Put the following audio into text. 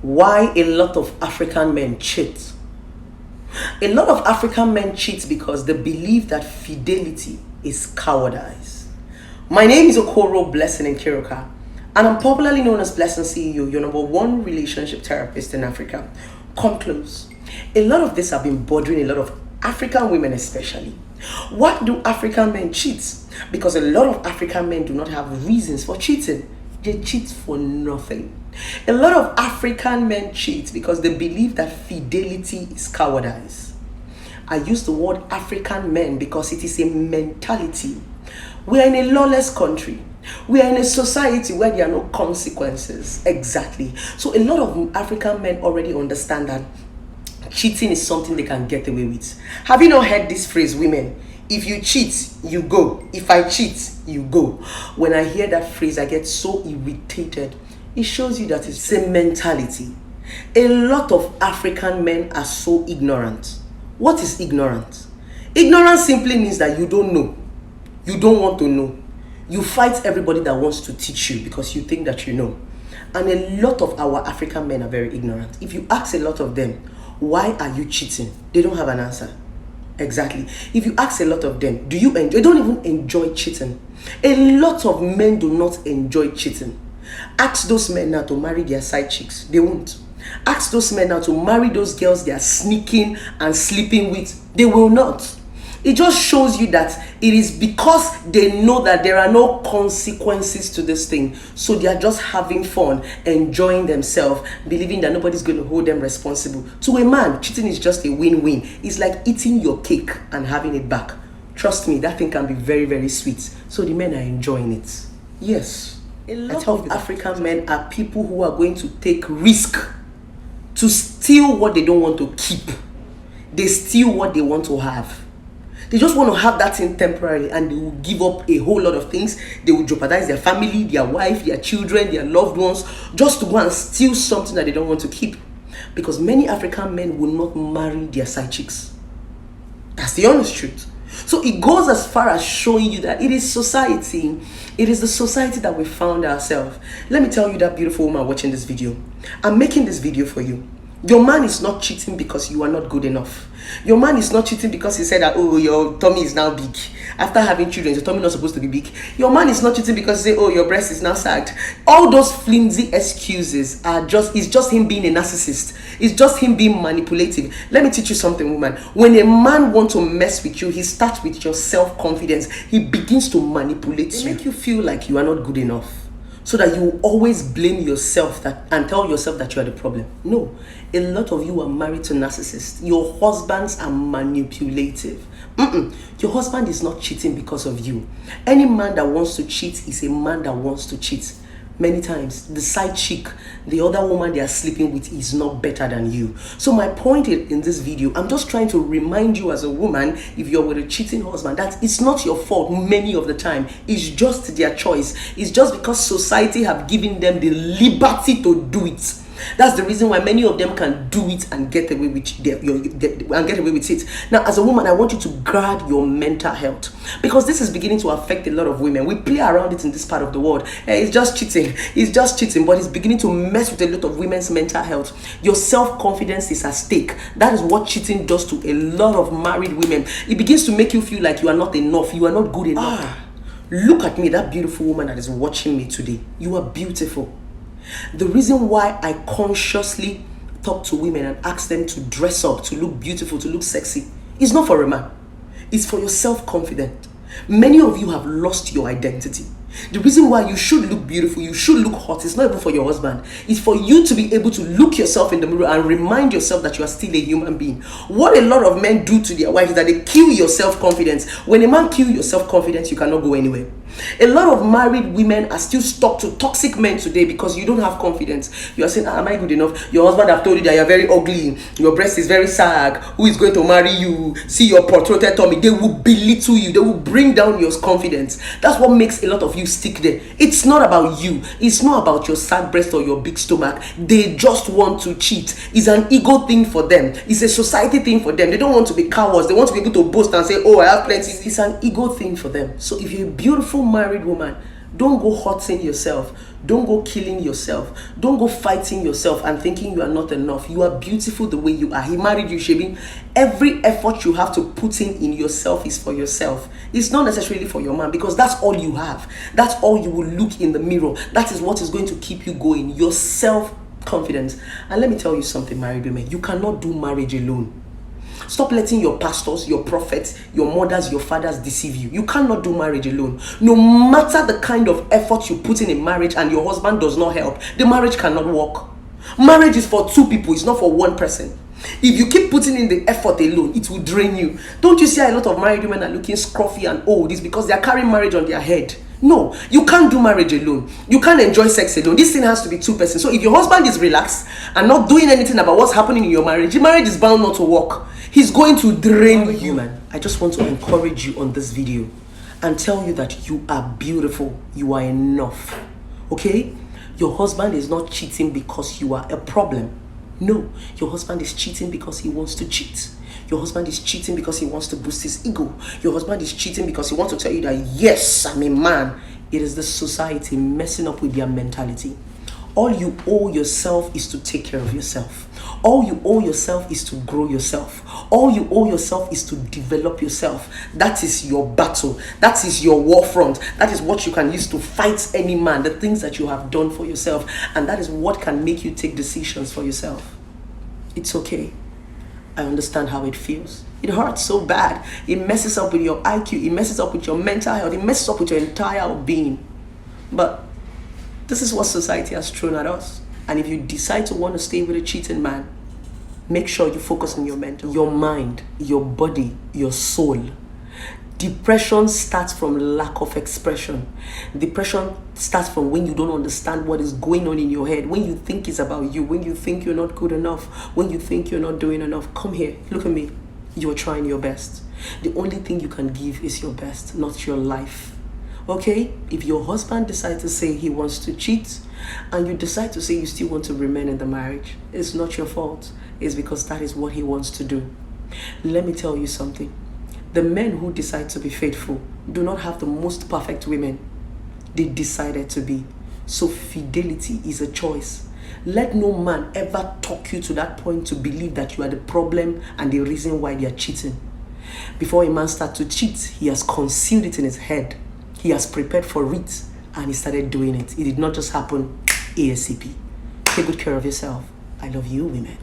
Why a lot of African men cheat. A lot of African men cheat because they believe that fidelity is cowardice. My name is Okoro Blessing in Kiruka, and I'm popularly known as Blessing CEO, your number one relationship therapist in Africa. Come close. A lot of this have been bothering a lot of African women especially. Why do African men cheat? Because a lot of African men do not have reasons for cheating. They cheat for nothing. A lot of African men cheat because they believe that fidelity is cowardice. I use the word African men because it is a mentality. We are in a lawless country. We are in a society where there are no consequences. Exactly. So a lot of African men already understand that cheating is something they can get away with. Have you not heard this phrase, women? If you cheat, you go. If I cheat, you go. When I hear that phrase, I get so irritated. It shows you that it's a mentality. A lot of African men are so ignorant. What is ignorant? Ignorance simply means that you don't know. You don't want to know. You fight everybody that wants to teach you because you think that you know. And a lot of our African men are very ignorant. If you ask a lot of them, why are you cheating? They don't have an answer. Exactly. If you ask a lot of them, do you enjoy? They don't even enjoy cheating. A lot of men do not enjoy cheating. Ask those men now to marry their side chicks. They won't. Ask those men now to marry those girls they are sneaking and sleeping with. They will not. It just shows you that it is because they know that there are no consequences to this thing. So they are just having fun, enjoying themselves, believing that nobody's going to hold them responsible. To a man, cheating is just a win-win. It's like eating your cake and having it back. Trust me, that thing can be very, very sweet. So the men are enjoying it. Yes. A lot of African men are people who are going to take risk to steal what they don't want to keep. They steal what they want to have. They just want to have that thing temporarily, and they will give up a whole lot of things. They will jeopardize their family, their wife, their children, their loved ones, just to go and steal something that they don't want to keep. Because many African men will not marry their side chicks. That's the honest truth. So it goes as far as showing you that it is society. It is the society that we found ourselves. Let me tell you, that beautiful woman watching this video, I'm making this video for you. Your man is not cheating because you are not good enough. Your man is not cheating because he said that, oh, your tummy is now big. After having children, your tummy is not supposed to be big. Your man is not cheating because he said, oh, your breast is now sagged. All those flimsy excuses are it's just him being a narcissist. It's just him being manipulative. Let me teach you something, woman. When a man wants to mess with you, he starts with your self-confidence. He begins to manipulate you. Make you feel like you are not good enough, so that you always blame yourself and tell yourself that you are the problem. No, a lot of you are married to narcissists. Your husbands are manipulative. Your husband is not cheating because of you. Any man that wants to cheat is a man that wants to cheat. Many times, the side chick, the other woman they are sleeping with, is not better than you. So my point in this video, I'm just trying to remind you as a woman, if you're with a cheating husband, that it's not your fault many of the time. It's just their choice. It's just because society have given them the liberty to do it. That's the reason why many of them can do it and get away with it. Now, as a woman, I want you to guard your mental health, because this is beginning to affect a lot of women. We play around it in this part of the world. It's just cheating. It's just cheating, but it's beginning to mess with a lot of women's mental health. Your self-confidence is at stake. That is what cheating does to a lot of married women. It begins to make you feel like you are not enough. You are not good enough. Look at me, that beautiful woman that is watching me today. You are beautiful. The reason why I consciously talk to women and ask them to dress up, to look beautiful, to look sexy, is not for a man. It's for your self-confidence. Many of you have lost your identity. The reason why you should look beautiful, you should look hot, it's not even for your husband. It's for you to be able to look yourself in the mirror and remind yourself that you are still a human being. What a lot of men do to their wives is that they kill your self-confidence. When a man kills your self-confidence, you cannot go anywhere. A lot of married women are still stuck to toxic men today because you don't have confidence. You are saying, am I good enough? Your husband have told you that you're very ugly, your breast is very sag, who is going to marry you? See your protruded tummy. They will belittle you. They will bring down your confidence. That's what makes a lot of you stick there. It's not about you. It's not about your sag breast or your big stomach. They just want to cheat. It's an ego thing for them. It's a society thing for them. They don't want to be cowards. They want to be able to boast and say, oh, I have plenty. It's an ego thing for them. So if you're a beautiful married woman, Don't go hurting yourself. Don't go killing yourself. Don't go fighting yourself and thinking you are not enough. You are beautiful the way you are. He married you, Shebi. Every effort you have to put in yourself is for yourself. It's not necessarily for your man, because that's all you have. That's all you will look in the mirror. That is what is going to keep you going. Your self-confidence. And let me tell you something, married women. You cannot do marriage alone. Stop letting your pastors, your prophets, your mothers, your fathers deceive you. You cannot do marriage alone. No matter the kind of effort you put in marriage and your husband does not help, the marriage cannot work. Marriage is for two people. It's not for one person. If you keep putting in the effort alone, it will drain you. Don't you see a lot of married women are looking scruffy and old? It's because they are carrying marriage on their head. No, you can't do marriage alone. You can't enjoy sex alone. This thing has to be two persons. So if your husband is relaxed and not doing anything about what's happening in your marriage is bound not to work. He's going to drain you. Man, I just want to encourage you on this video and tell you that you are beautiful. You are enough. Okay? Your husband is not cheating because you are a problem. No, your husband is cheating because he wants to cheat. Your husband is cheating because he wants to boost his ego. Your husband is cheating because he wants to tell you that, yes, I'm a man. It is the society messing up with their mentality. All you owe yourself is to take care of yourself. All you owe yourself is to grow yourself. All you owe yourself is to develop yourself. That is your battle. That is your war front. That is what you can use to fight any man. The things that you have done for yourself. And that is what can make you take decisions for yourself. It's okay. I understand how it feels. It hurts so bad. It messes up with your IQ. It messes up with your mental health. It messes up with your entire being. But this is what society has thrown at us. And if you decide to want to stay with a cheating man, make sure you focus on your mental, your mind, your body, your soul. Depression starts from lack of expression. Depression starts from when you don't understand what is going on in your head, when you think it's about you, when you think you're not good enough, when you think you're not doing enough. Come here, look at me. You are trying your best. The only thing you can give is your best, not your life. Okay? If your husband decides to say he wants to cheat, and you decide to say you still want to remain in the marriage, it's not your fault. It's because that is what he wants to do. Let me tell you something. The men who decide to be faithful do not have the most perfect women. They decided to be. So fidelity is a choice. Let no man ever talk you to that point to believe that you are the problem and the reason why they are cheating. Before a man starts to cheat, he has concealed it in his head. He has prepared for it and he started doing it. It did not just happen ASAP. Take good care of yourself. I love you, women.